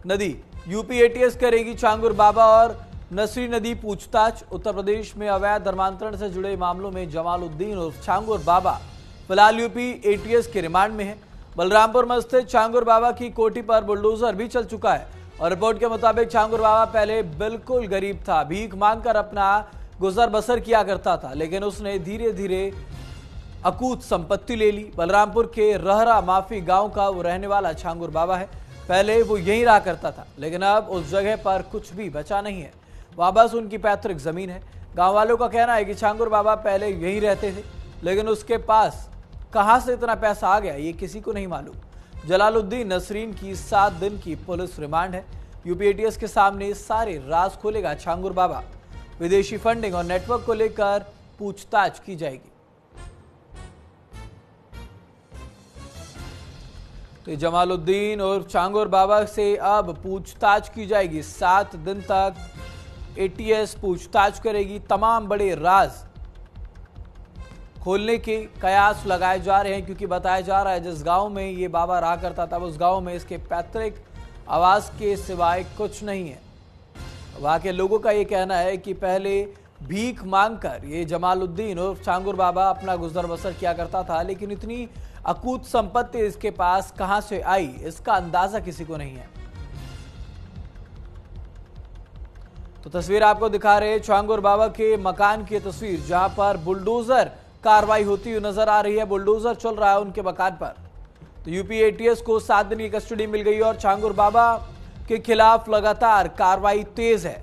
नदी। UP ATS करेगी छांगुर बाबा और नसरी नदी पूछताछ। उत्तर प्रदेश में अवैध धर्मांतरण से जुड़े मामलों में जमालुद्दीन और छांगुर बाबा फिलहाल यूपी एटीएस के रिमांड में है। बलरामपुर में स्थित छांगुर बाबा की कोठी पर बुलडोजर भी चल चुका है और रिपोर्ट के मुताबिक छांगुर बाबा पहले बिल्कुल गरीब था, भीख मांगकर अपना गुजर बसर किया करता था, लेकिन उसने धीरे धीरे अकूत संपत्ति ले ली। बलरामपुर के रहरा माफी गांव का वो रहने वाला छांगुर बाबा है। पहले वो यहीं रहा करता था, लेकिन अब उस जगह पर कुछ भी बचा नहीं है। वहां बस उनकी पैतृक जमीन है। गांव वालों का कहना है कि छांगुर बाबा पहले यहीं रहते थे, लेकिन उसके पास कहां से इतना पैसा आ गया ये किसी को नहीं मालूम। जलालुद्दीन नसरीन की 7 दिन की पुलिस रिमांड है। यूपी एटीएस के सामने सारे राज खोलेगा छांगुर बाबा। विदेशी फंडिंग और नेटवर्क को लेकर पूछताछ की जाएगी। तो जमालुद्दीन और छांगुर बाबा से अब पूछताछ की जाएगी। 7 दिन तक एटीएस पूछताछ करेगी। तमाम बड़े राज खोलने के कयास लगाए जा रहे हैं, क्योंकि बताया जा रहा है जिस गांव में ये बाबा रहा करता था उस गांव में इसके पैतृक आवास के सिवाय कुछ नहीं है। वहां के लोगों का ये कहना है कि पहले भीख मांगकर ये जमालुद्दीन और छांगुर बाबा अपना गुजर बसर किया करता था, लेकिन इतनी अकूत संपत्ति इसके पास कहां से आई इसका अंदाजा किसी को नहीं है। तो तस्वीर आपको दिखा रहे हैं छांगुर बाबा के मकान की तस्वीर, जहां पर बुलडोजर कार्रवाई होती हुई नजर आ रही है। बुलडोजर चल रहा है उनके मकान पर। तो यूपी एटीएस को 7 दिन की कस्टडी मिल गई और छांगुर बाबा के खिलाफ लगातार कार्रवाई तेज है।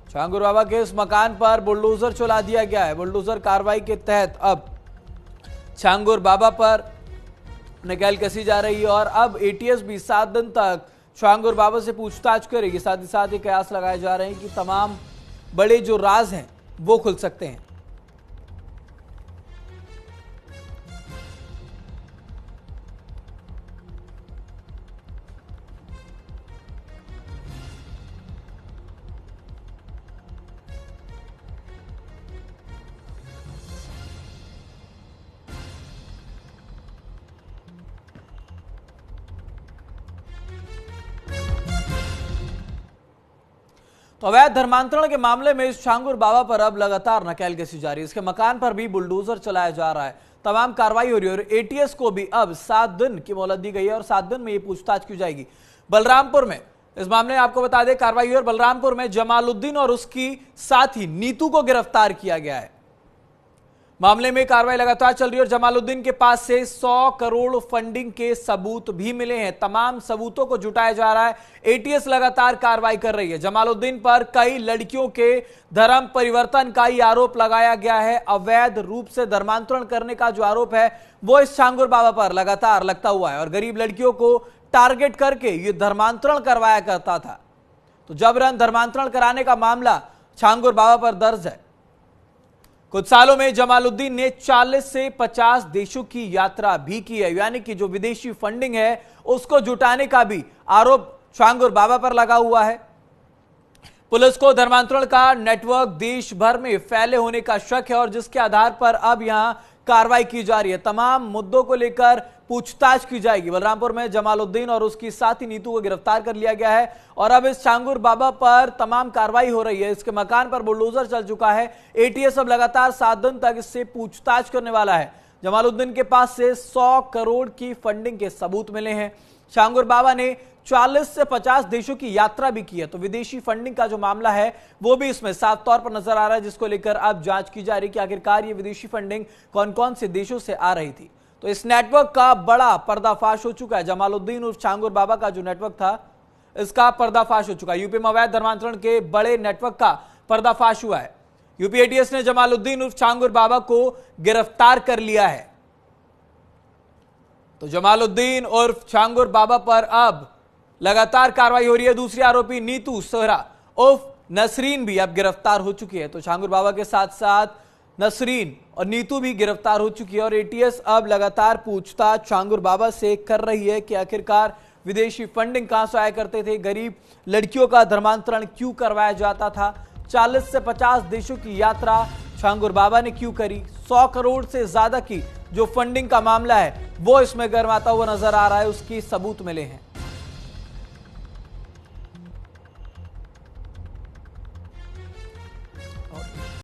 छांगुर बाबा के इस मकान पर बुलडोजर चला दिया गया है। बुलडोजर कार्रवाई के तहत अब छांगुर बाबा पर नकेल कसी जा रही है और अब एटीएस भी 7 दिन तक छांगुर बाबा से पूछताछ करेगी। साथ ही साथ ये कयास लगाए जा रहे हैं कि तमाम बड़े जो राज हैं वो खुल सकते हैं। तो अवैध धर्मांतरण के मामले में इस छांगुर बाबा पर अब लगातार नकेल कसी जा रही है। इसके मकान पर भी बुलडोजर चलाया जा रहा है। तमाम कार्रवाई हो रही है और एटीएस को भी अब 7 दिन की मोहलत दी गई है और 7 दिन में ये पूछताछ की जाएगी। बलरामपुर में इस मामले में आपको बता दें कार्रवाई हुई और बलरामपुर में जमालुद्दीन और उसकी साथी नीतू को गिरफ्तार किया गया है। मामले में कार्रवाई लगातार चल रही है और जमालुद्दीन के पास से 100 करोड़ फंडिंग के सबूत भी मिले हैं। तमाम सबूतों को जुटाया जा रहा है। एटीएस लगातार कार्रवाई कर रही है। जमालुद्दीन पर कई लड़कियों के धर्म परिवर्तन का ही आरोप लगाया गया है। अवैध रूप से धर्मांतरण करने का जो आरोप है वो इस छांगुर बाबा पर लगातार लगता हुआ है और गरीब लड़कियों को टारगेट करके ये धर्मांतरण करवाया करता था। तो जबरन धर्मांतरण कराने का मामला छांगुर बाबा पर दर्ज है। कुछ सालों में जमालुद्दीन ने 40 से 50 देशों की यात्रा भी की है, यानी कि जो विदेशी फंडिंग है उसको जुटाने का भी आरोप छांगुर बाबा पर लगा हुआ है। पुलिस को धर्मांतरण का नेटवर्क देश भर में फैले होने का शक है और जिसके आधार पर अब यहां कार्रवाई की जा रही है। तमाम मुद्दों को लेकर पूछताछ की जाएगी। बलरामपुर में जमालुद्दीन और उसकी साथी नीतू को गिरफ्तार कर लिया गया है और अब इस छांगुर बाबा पर तमाम कार्रवाई हो रही है। इसके मकान पर बुलडोजर चल चुका है। एटीएस अब लगातार 7 दिन तक इससे पूछताछ करने वाला है। जमालुद्दीन के पास से 100 करोड़ की फंडिंग के सबूत मिले हैं। छांगुर बाबा ने 40 से 50 देशों की यात्रा भी की है। तो विदेशी फंडिंग का जो मामला है वो भी इसमें साफ तौर पर नजर आ रहा है, जिसको लेकर अब जांच की जा रही है कि आखिरकार ये विदेशी फंडिंग कौन कौन से देशों से आ रही थी। तो इस नेटवर्क का बड़ा पर्दाफाश हो चुका है। जमालुद्दीन उर्फ छांगुर बाबा का जो नेटवर्क था इसका पर्दाफाश हो चुका है। यूपी में अवैध धर्मांतरण के बड़े नेटवर्क का पर्दाफाश हुआ है। यूपी एटीएस ने जमालुद्दीन उर्फ छांगुर बाबा को गिरफ्तार कर लिया है। तो जमालुद्दीन उर्फ छांगुर बाबा पर अब लगातार कार्रवाई हो रही है। दूसरी आरोपी नीतू सोहरा उर्फ नसरीन भी अब गिरफ्तार हो चुकी है। तो छांगुर बाबा के साथ साथ नसरीन और नीतू भी गिरफ्तार हो चुकी है और एटीएस अब लगातार पूछताछ छांगुर बाबा से कर रही है कि आखिरकार विदेशी फंडिंग कहां से आया करते थे, गरीब लड़कियों का धर्मांतरण क्यों करवाया जाता था, 40 से 50 देशों की यात्रा छांगुर बाबा ने क्यों करी, 100 करोड़ से ज्यादा की जो फंडिंग का मामला है वो इसमें गर्माता हुआ नजर आ रहा है, उसकी सबूत मिले हैं।